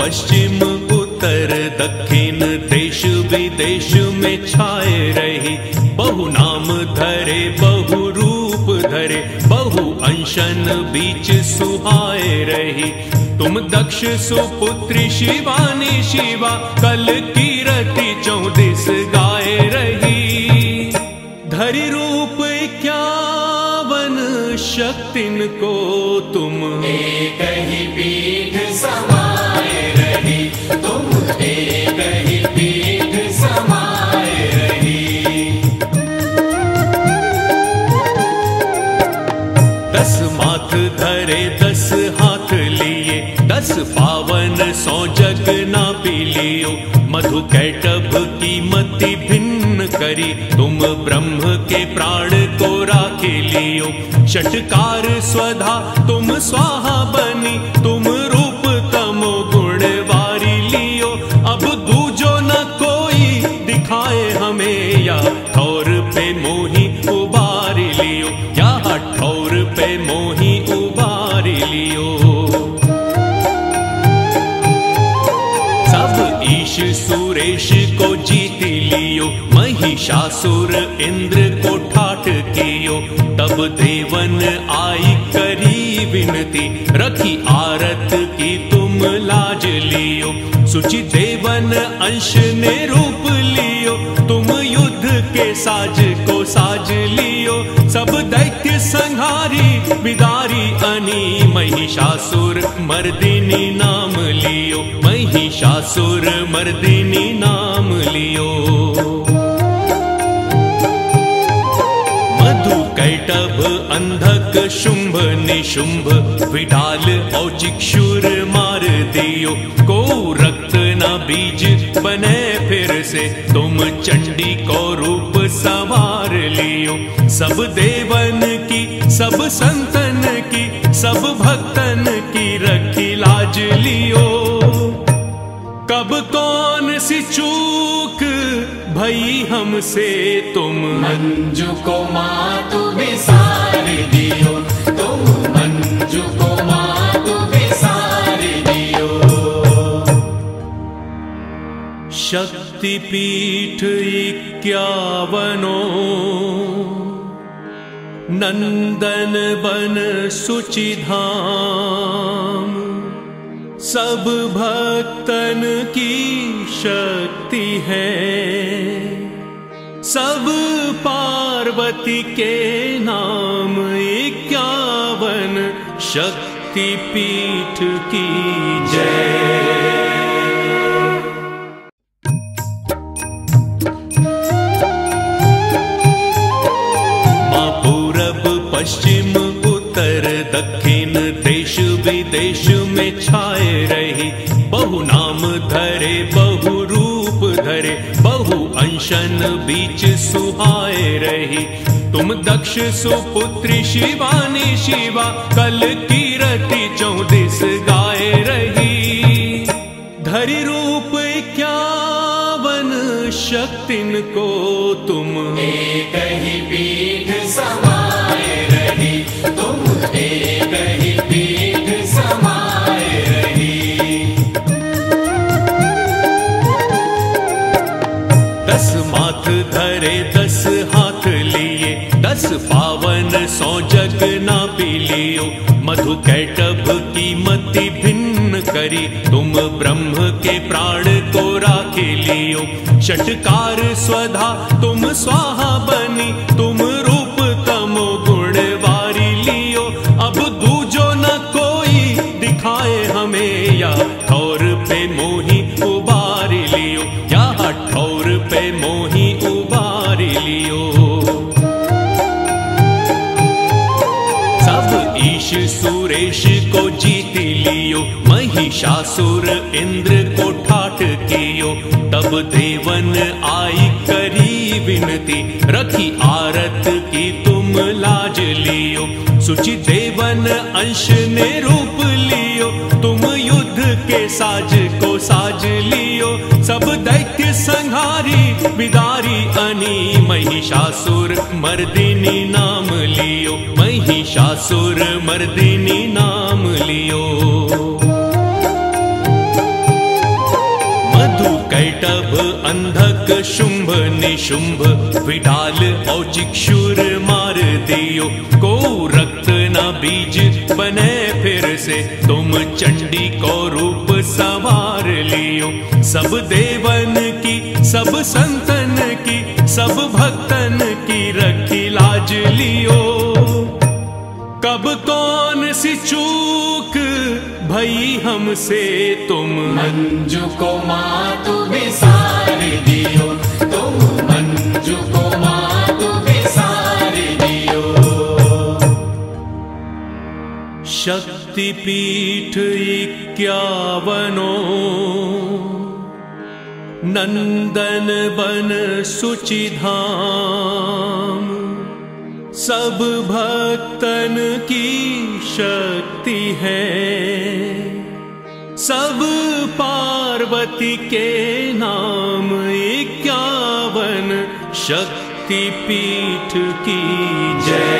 पश्चिम उत्तर दक्षिण देश विदेश में छाए रही। बहु नाम धरे बहु रूप धरे बहु अंशन बीच सुहाए रही। तुम दक्ष सुपुत्री शिवानी शिवा कल कीरति 34 गाए रही। धरि रूप 51 शक्तिन को तुम एक ही पीठ समाये रही। तुम एक ही पीठ समाये रही। 10 माथ धरे 10 हाथ लिए 10 पावन 100 जग ना पी लियो। मधु कैटभ की मति भिन्न करी तुम ब्रह्म के प्राण को राखे लियो। षटकार स्वधा तुम स्वाहा बनी तुम रूप तमो गुण वारी लियो। अब दूजो न कोई दिखाए हमें या ठौर पे मोही उबारी लियो या ठौर पे मोही उबारी लियो। सब ईश सुरेश को जीत लियो महिषासुर इंद्र को ठाठ कियो। तब देवन आई करी विनती रखी आरत की तुम लाज लियो। सुचि देवन अंश ने रूप लियो तुम युद्ध के साज को साज लियो। सब दैत्य संहारी विदारी अनी महिषासुर मर्दिनी नाम लियो। महिषासुर मर्दिनी नाम लियो। मधु कैटभ अंधक शुंभ निशुंभ विडाल औचिक्षुर मार दियो। को रक्त न बीज बने फिर से तुम चंडी को रूप संवार लियो। सब देवन की सब संतन की सब भक्तन की रखी लाज लियो। कब कौन सी चूक भई हमसे तुम मंजू को मातु बिसार दियो। तुम मंजू को मातु बिसार दियो। शक्तिपीठ 51 नंदन बन सुचि धाम। सब भक्तन की शक्ति है सब पार्वती के नाम। 51 शक्तिपीठ की जय। पश्चिम उत्तर दक्षिण देश विदेश में छाए रही। बहु नाम धरे बहु रूप धरे बहु अंशन बीच सुहाए रही। तुम दक्ष सुपुत्री शिवानी शिवा कल कीरति 34 गाए रही। धरि रूप 51 शक्तिन को तुम एक ही पीठ समाये रही। तुम एक ही पीठ समाये रही। 10 माथ धरे 10 हाथ लिए 10 पावन 100 जग ना पी लियो। मधु कैटभ की मति भिन्न करी तुम ब्रह्म के प्राण को राखे लियो। षटकार स्वधा तुम स्वाहा बनी तुम रूप तमो गुण वारी लियो। अब दूजो न कोई दिखाए हमें या ठौर पे मोही उबारी लियो या ठौर पे मोही उबारी लियो। सब ईश सुरेश को जीत लियो महिषासुर इंद्र को ठाठ कियो। तब देवन आई करी विनती रखी आरत की तुम लाज लियो। सुचि देवन अंश ने रूप लियो तुम युद्ध के साज को साज लियो। सब दैत्य संहारी विदारी अनी महिषासुर मर्दिनी नाम लियो। महिषासुर मर्दिनी नाम लियो। अंधक शुंभ निशुंभ विडाल औचिक्षुर मार दियो। को रक्त न बीज बने फिर से तुम चंडी को रूप सवार लियो। सब देवन की सब संतन की सब भक्तन की रखी लाज लियो। कब कौन सी चूक भई हमसे तुम मंजू को मातु बिसार दियो। तुम मंजू को मातु बिसार दियो। शक्तिपीठ 51 नंदन बन सुचिधाम। सब भक्तन की शक्ति है, सब पार्वती के नाम 51 शक्तिपीठ की जय।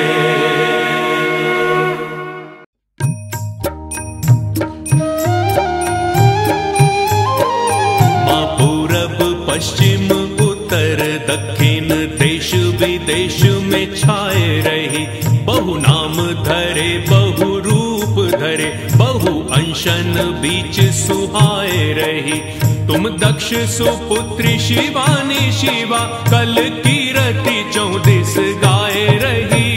पश्चिम उत्तर दक्षिण देश विदेश में छाए रही। बहु नाम धरे बहु रूप धरे बहु अंशन बीच सुहाए रही। तुम दक्ष सुपुत्री शिवानी शिवा कल कीरति 34 गाए रही।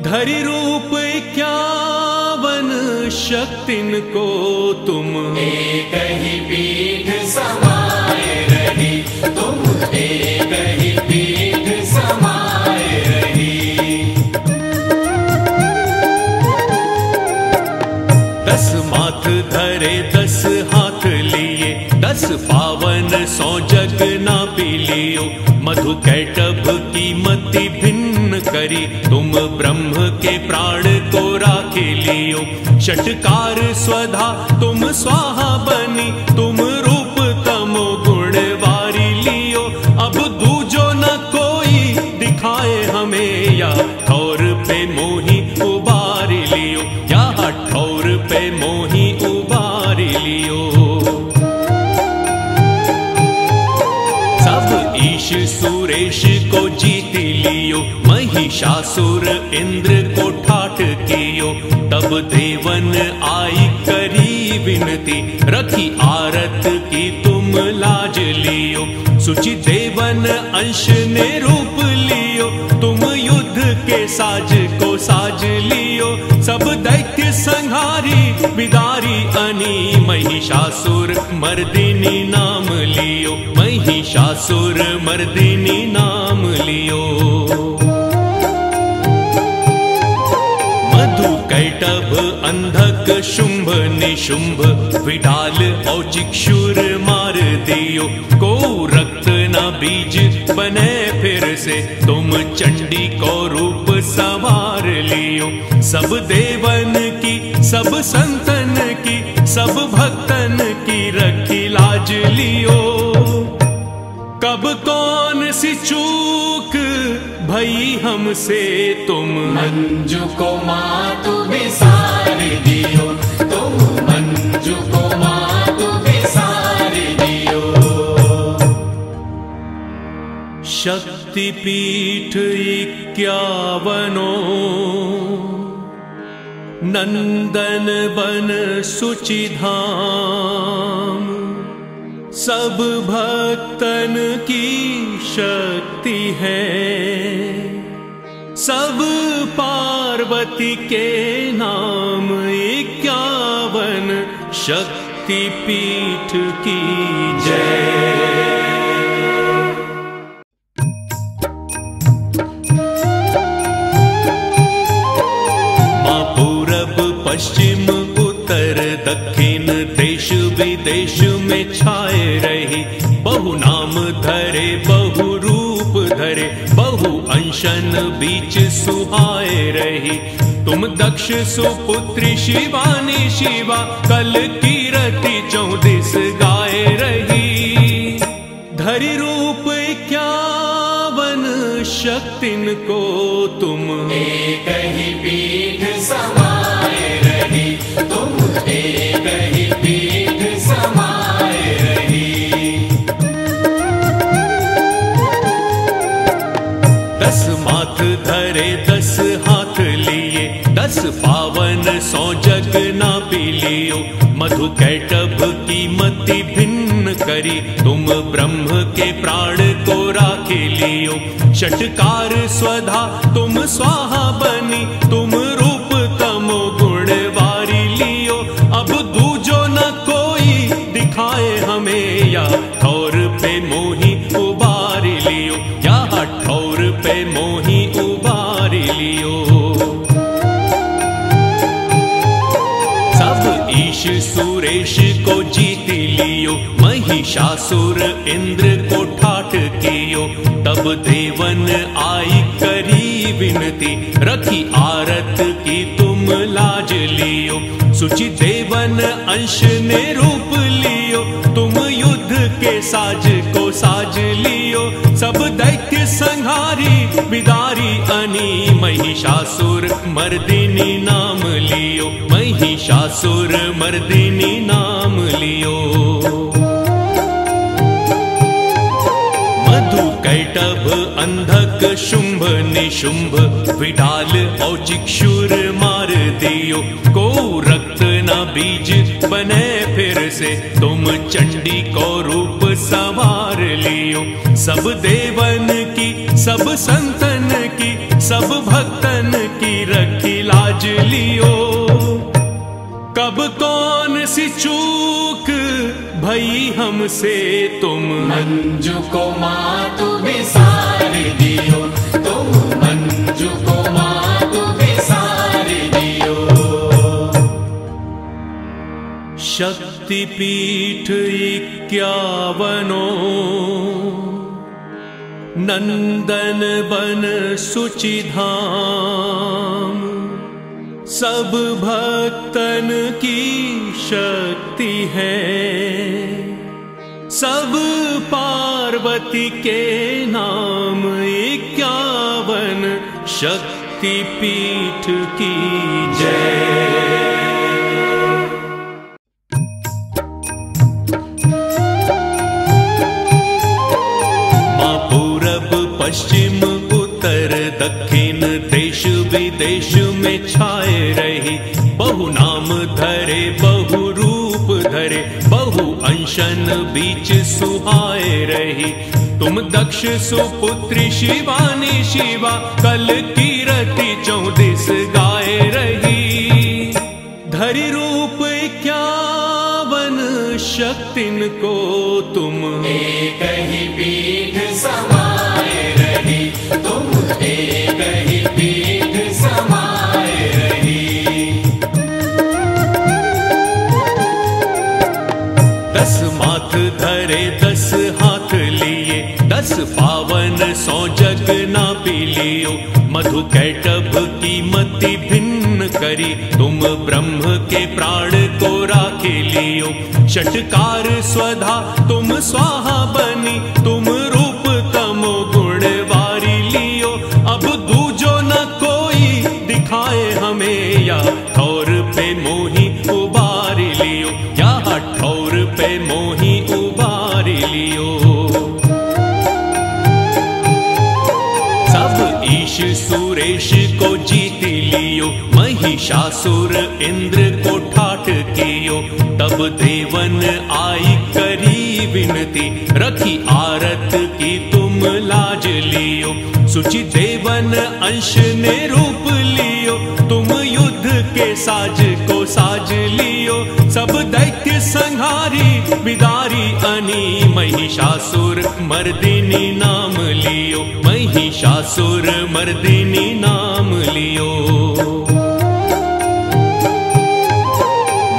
धरि रूप 51 शक्तिन को तुम एक ही पीठ समाए रही। तुम एक ही पीठ समाए रही। 10 माथ धरे 10 हाथ लिए 10 पावन 100 जग ना पी लियो। मधु कैटभ की मति भिन्न करी तुम ब्रह्म के प्राण को राखे लियो। षटकार स्वधा तुम स्वाहा बनी तुम रूप तमो गुण वारी लियो। अब दूजो न कोई दिखाए हमें या ठौर पे मोही उबारी लियो। या ठौर पे मोही उबारी लियो। सब ईश सुरेश को जीत लियो। महिषासुर इंद्र को ठाठ कियो। तब देवन आई करी विनती रखी आरत की तुम लाज लियो। सुचि देवन अंश ने रूप लियो। तुम युद्ध के साज को साज लियो। सब दैत्य संहारी विदारी अनी महिषासुर मर्दिनी नाम लियो। महिषासुर मर्दिनी नाम लियो। मधु कैटभ अंधक शुंभ निशुंभ विडाल औचिक्षुर मार दियो। को रक्त न बीज बने फिर से तुम चंडी को रूप सवार लियो। सब देवन की सब संतन की सब भक्तन की रखी लाज लियो। कब कौन सी चूक भई हमसे तुम मंजू को मातु बिसार दियो। तुम मंजू को मातु बिसार दियो। शक्तिपीठ 51 नंदन बन सुचिधाम। सब भक्तन की शक्ति है, सब पार्वती के नाम 51 शक्तिपीठ की जय। पश्चिम उत्तर दक्षिण देश विदेश में छाए रही। बहु नाम धरे बहु रूप धरे बहु अंशन बीच सुहाए रही। तुम दक्ष सुपुत्री शिवानी शिवा कल कीरति 34 गाए रही। धरि रूप 51 शक्तिन को तुम एक ही पीठ समाए रही। तुम एक ही पीठ समाए रही। 10 पावन 100 जग ना पी लियो। मधु कैटभ की मति भिन्न करी, तुम ब्रह्म के प्राण को राखे लियो। षटकार स्वधा तुम स्वाहा बनी, तुम रूप तमो गुण वारी लियो। अब दूजो न कोई दिखाए हमें, या ठौर पे मोही उबार लियो, या ठौर पे मोही उबार लियो। सब ईश सुरेश को जीत लियो, महिषासुर इंद्र को ठाठ कियो। तब देवन आई करी विनती, रखी आरत की तुम लाज लियो। सुचि देवन अंश ने रूप लियो, तुम युद्ध के साज को साज लियो। सब दैत्य संहारी विदारी अनी, महिषासुर मर्दिनी नाम लियो, महिषासुर मर्दिनी नाम लियो। मधु कैटभ अंधक शुंभ निशुंभ, विडाल औचिक्षुर मार दियो। को रक्त न बीज बने फिर से, तुम चंडी को रूप संवार लियो। सब देवन की सब संतन की सब भक्तन की रखी लाज लियो। कब कौन सी चूक भई हमसे तुम, मंजू को मातु बिसार दियो। तुम मंजू को मातु बिसार दियो। शक्तिपीठ 51 नंदन बन सुचि धाम। सब भक्तन की शक्ति है, सब पार्वती के नाम। 51 शक्तिपीठ की जय। पश्चिम उत्तर दक्षिण देश विदेश में छाए रही। बहु नाम धरे बहु रूप धरे, बहु अंशन बीच सुहाए रही। तुम दक्ष सुपुत्री शिवानी शिवा, कल कीरति 34 गाए रही। धरि रूप 51 शक्तिन को तुम, एक ही पीठ समाए रही। तुम एक ही पीठ समाए रही। 10 माथ धरे 10 हाथ लिए, 10 पावन 100 जग ना पी लियो। मधु कैटभ की मति भिन्न करी, तुम ब्रह्म के प्राण को राखे लियो। षटकार स्वधा तुम स्वाहा बनी, तुम रूप तमो गुण वारी लियो। अब दूजो न कोई दिखाए हमें, या ठौर पे मोही उबार लियो, या ठौर पे मोही उबार लियो। सब ईश सुरेश को जीत लियो, महिषासुर इंद्र को ठाठ कियो। तब देवन आई करी विनती, रखी आरत की तुम लाज लियो। सुचि देवन अंश ने रूप लियो, तुम युद्ध के साज को साज लियो। सब दैत्य संहारी विदारी अनी, महिषासुर मर्दिनी नाम लियो, महिषासुर मर्दिनी नाम लियो।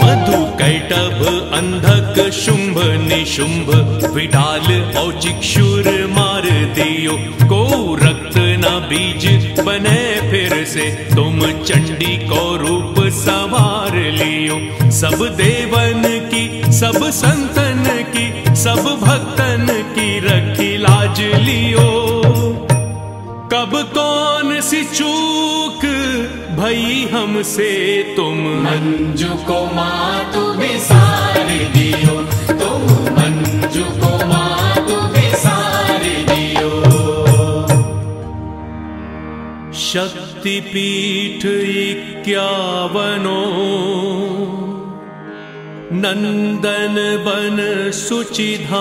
मधु कैटभ अंधक शुंभ निशुंभ, विडाल औचिक्षुर मार दियो। को रक्त न बीज बने फिर से, तुम चंडी को रूप संवार लियो। सब देवन की सब संतन की सब भक्तन की रखी लाज लियो। कब कौन सी चूक भई हमसे तुम, मंजू को मातु बिसार दियो। तुम मंजू को मातु बिसार दियो। शक्ति शक्तिपीठ 51 नंदन बन सुचिधाम,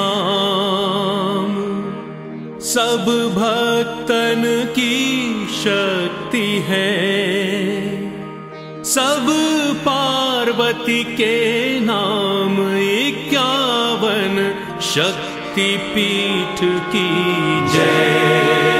सब भक्तन की शक्ति है, सब पार्वती के नाम 51 शक्तिपीठ की जय।